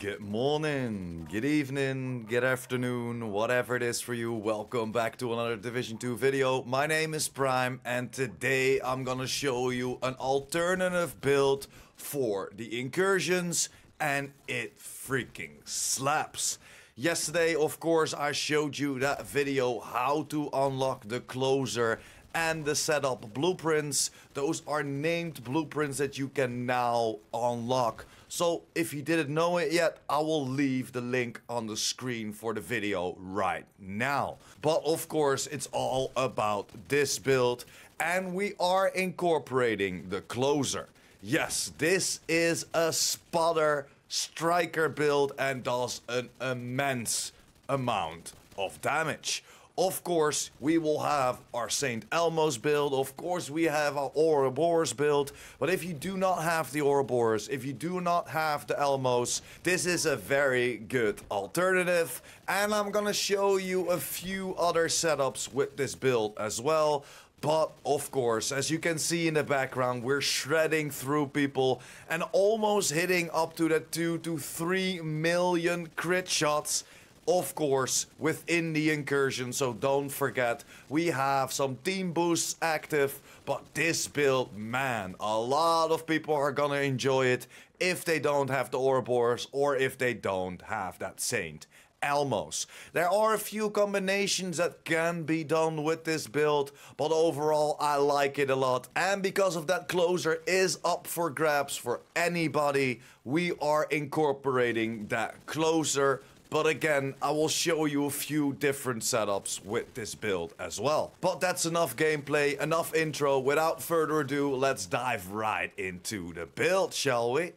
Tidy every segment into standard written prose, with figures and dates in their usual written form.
Good morning, good evening, good afternoon, whatever it is for you. Welcome back to another Division 2 video. My name is Prime and today I'm gonna show you an alternative build for the Incursions and it freaking slaps. Yesterday, of course, I showed you that video how to unlock the closer and the setup blueprints. Those are named blueprints that you can now unlock. So if you didn't know it yet, I will leave the link on the screen for the video right now. But of course, it's all about this build and we are incorporating the closer. Yes, this is a spotter striker build and does an immense amount of damage. Of course, we will have our St. Elmo's build. Of course, we have our Ouroboros build. But if you do not have the Ouroboros, if you do not have the Elmos, this is a very good alternative. And I'm gonna show you a few other setups with this build as well. But of course, as you can see in the background, we're shredding through people and almost hitting up to the 2 to 3 million crit shots. Of course, within the Incursion, so don't forget, we have some team boosts active, but this build, man, a lot of people are gonna enjoy it if they don't have the Ouroboros or if they don't have that Saint Elmos. There are a few combinations that can be done with this build, but overall I like it a lot. And because of that closer is up for grabs for anybody, we are incorporating that closer. But again, I will show you a few different setups with this build as well. But that's enough gameplay, enough intro. Without further ado, let's dive right into the build, shall we?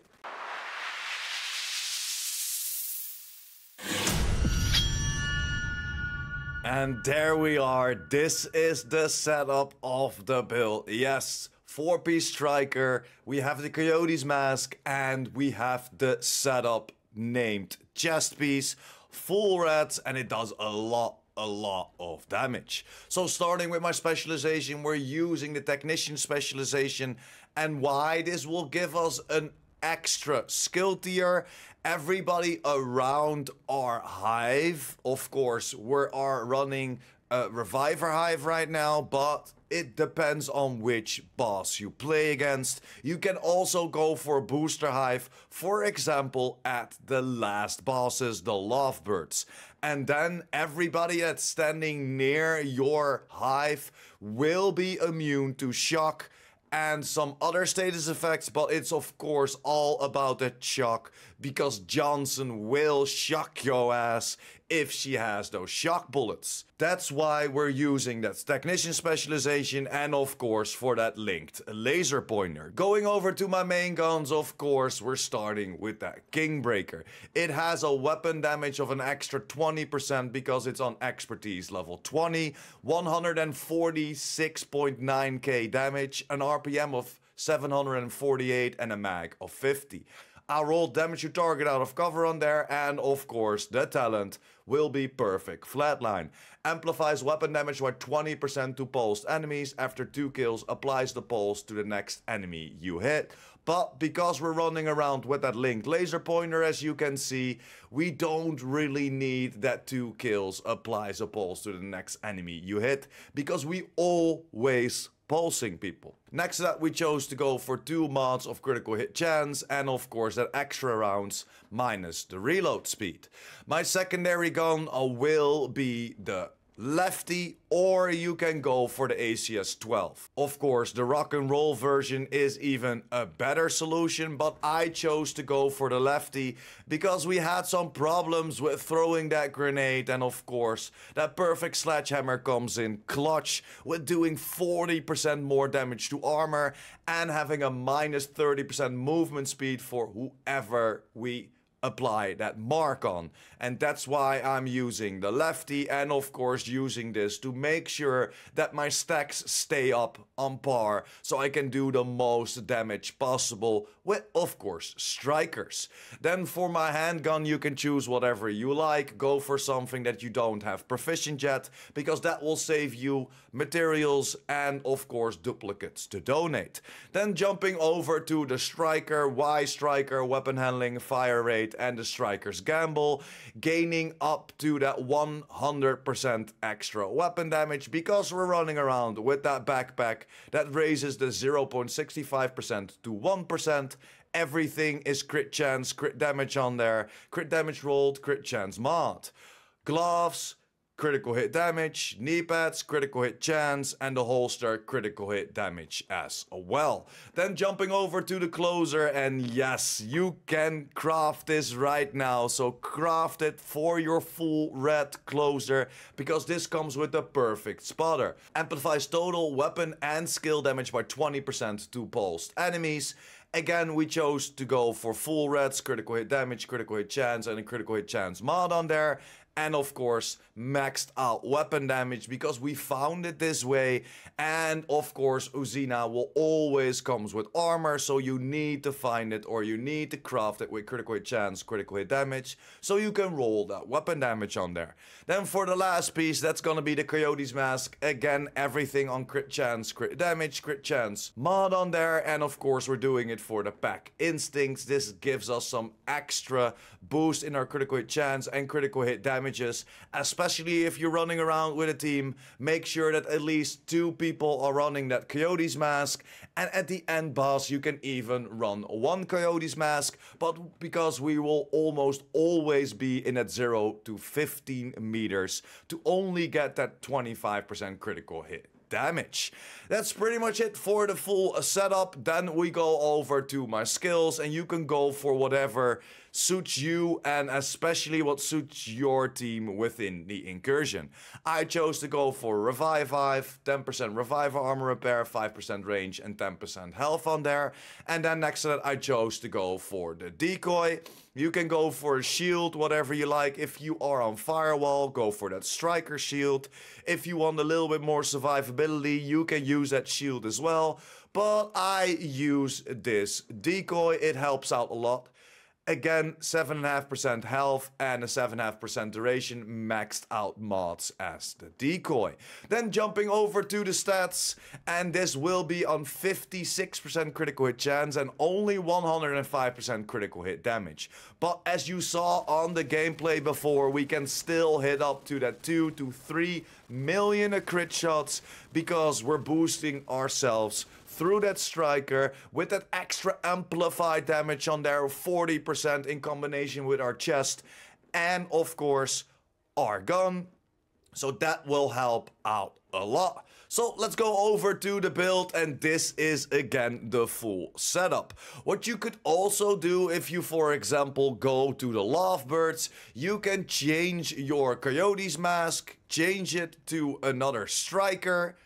And there we are. This is the setup of the build. Yes, 4-piece striker. We have the Coyote's mask and we have the setup named chest piece, full reds, and it does a lot of damage. So starting with my specialization, we're using the technician specialization, and why this will give us an extra skill tier. Everybody around our hive, of course, we are running a reviver hive right now, but it depends on which boss you play against. You can also go for a booster hive, for example, at the last bosses, the lovebirds. And then everybody that's standing near your hive will be immune to shock and some other status effects, but it's of course all about the shock, because Johnson will shock your ass if she has those shock bullets. That's why we're using that technician specialization, and of course for that linked laser pointer. Going over to my main guns, of course we're starting with that Kingbreaker. It has a weapon damage of an extra 20% because it's on expertise level 20, 146.9k damage, an RPM of 748 and a mag of 50. I rolled damage to target out of cover on there, and of course the talent will be perfect flatline. Amplifies weapon damage by 20% to pulsed enemies. After 2 kills, applies the pulse to the next enemy you hit. But because we're running around with that linked laser pointer, as you can see, we don't really need that 2 kills applies a pulse to the next enemy you hit, because we always pulsing people. Next to that, we chose to go for 2 mods of critical hit chance, and of course that extra rounds minus the reload speed. My secondary gun will be the lefty, or you can go for the ACS-12. Of course, the rock and roll version is even a better solution, but I chose to go for the lefty because we had some problems with throwing that grenade, and of course, that perfect sledgehammer comes in clutch with doing 40% more damage to armor and having a minus 30% movement speed for whoever we apply that mark on. And that's why I'm using the lefty, and of course using this to make sure that my stacks stay up on par so I can do the most damage possible with, of course, strikers. Then for my handgun, you can choose whatever you like. Go for something that you don't have proficient yet, because that will save you materials and of course duplicates to donate. Then jumping over to the striker, Y striker, weapon handling, fire rate Fate and the Striker's Gamble, gaining up to that 100% extra weapon damage because we're running around with that backpack that raises the 0.65% to 1%. Everything is crit chance, crit damage on there, crit damage rolled, crit chance mod. Gloves, critical hit damage, knee pads, critical hit chance, and the holster, critical hit damage as well. Then jumping over to the closer, and yes, you can craft this right now. So craft it for your full red closer, because this comes with the perfect spotter. Amplifies total weapon and skill damage by 20% to pulsed enemies. Again, we chose to go for full reds, critical hit damage, critical hit chance, and a critical hit chance mod on there. And of course, maxed out weapon damage because we found it this way. And of course, Uzina will always comes with armor, so you need to find it or you need to craft it with critical hit chance, critical hit damage, so you can roll that weapon damage on there. Then for the last piece, that's gonna be the Coyote's Mask. Again, everything on crit chance, crit damage, crit chance mod on there. And of course, we're doing it for the pack instincts. This gives us some extra boost in our critical hit chance and critical hit damages, especially if you're running around with a team. Make sure that at least 2 people are running that Coyote's Mask, and at the end boss you can even run 1 Coyote's Mask, but because we will almost always be in at 0 to 15 meters to only get that 25% critical hit damage. That's pretty much it for the full setup. Then we go over to my skills, and you can go for whatever suits you and especially what suits your team within the Incursion. I chose to go for Revive 10% Revive armor repair, 5% range and 10% health on there. And then next to that I chose to go for the decoy. You can go for a shield, whatever you like. If you are on firewall, go for that striker shield. If you want a little bit more survivability, you can use that shield as well. But I use this decoy, it helps out a lot. Again, 7.5% health and a 7.5% duration, maxed out mods as the decoy. Then jumping over to the stats, and this will be on 56% critical hit chance and only 105% critical hit damage. But as you saw on the gameplay before, we can still hit up to that 2 to 3 million crit shots because we're boosting ourselves through that striker with that extra amplified damage on there, 40% in combination with our chest and of course our gun. So that will help out a lot. So let's go over to the build, and this is again the full setup. What you could also do if you, for example, go to the Lovebirds, you can change your Coyote's Mask, change it to another striker.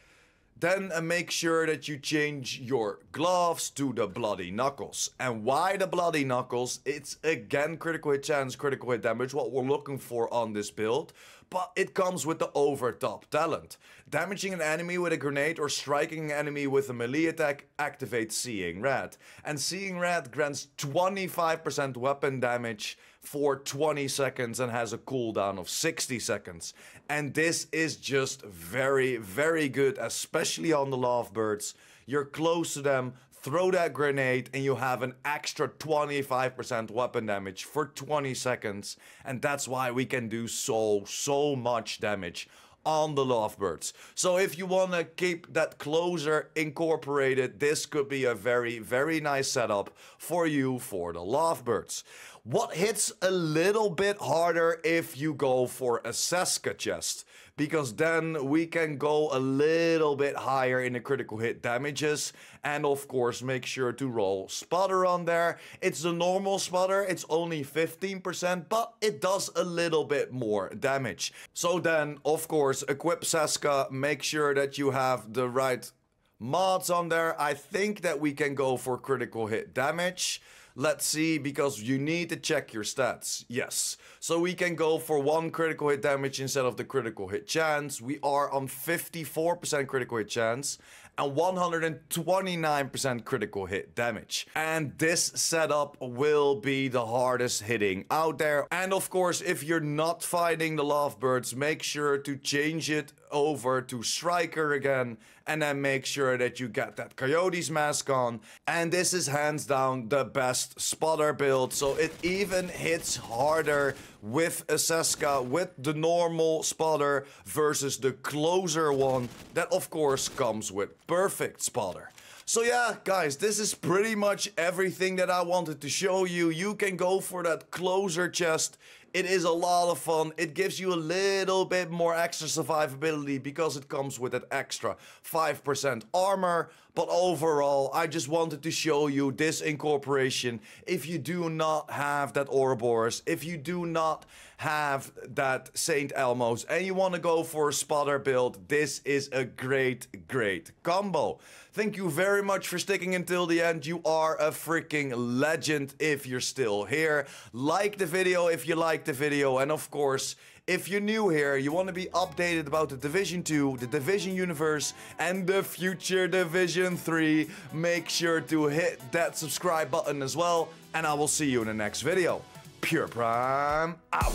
Then make sure that you change your gloves to the Bloody Knuckles. And why the Bloody Knuckles? It's again critical hit chance, critical hit damage, what we're looking for on this build. But it comes with the overtop talent. Damaging an enemy with a grenade or striking an enemy with a melee attack activates Seeing Red. And Seeing Red grants 25% weapon damage for 20 seconds and has a cooldown of 60 seconds. And this is just very, very good, especially on the Lovebirds. You're close to them, throw that grenade and you have an extra 25% weapon damage for 20 seconds. And that's why we can do so much damage on the Lovebirds. So if you want to keep that closer incorporated, this could be a very, very nice setup for you for the Lovebirds. What hits a little bit harder if you go for a Seska chest, because then we can go a little bit higher in the critical hit damages, and of course make sure to roll spotter on there. It's the normal spotter, it's only 15%, but it does a little bit more damage. So then of course equip Seska, make sure that you have the right mods on there. I think that we can go for critical hit damage. Let's see, because you need to check your stats. Yes. So we can go for 1 critical hit damage instead of the critical hit chance. We are on 54% critical hit chance and 129% critical hit damage. And this setup will be the hardest hitting out there. And of course, if you're not fighting the lovebirds, make sure to change it over to Striker again, and then make sure that you get that Coyote's mask on. And this is hands down the best spotter build, so it even hits harder with a Seska, with the normal spotter versus the closer one that of course comes with perfect spotter. So yeah, guys, this is pretty much everything that I wanted to show you. You can go for that closer chest. It is a lot of fun. It gives you a little bit more extra survivability because it comes with that extra 5% armor. But overall, I just wanted to show you this incorporation. If you do not have that Ouroboros, if you do not have that Saint Elmo's and you want to go for a spotter build, this is a great combo. Thank you very much for sticking until the end. You are a freaking legend if you're still here. Like the video if you like the video, and of course, if you're new here, you want to be updated about the Division 2, the Division universe, and the future Division 3, make sure to hit that subscribe button as well, and I will see you in the next video. PurePrime out!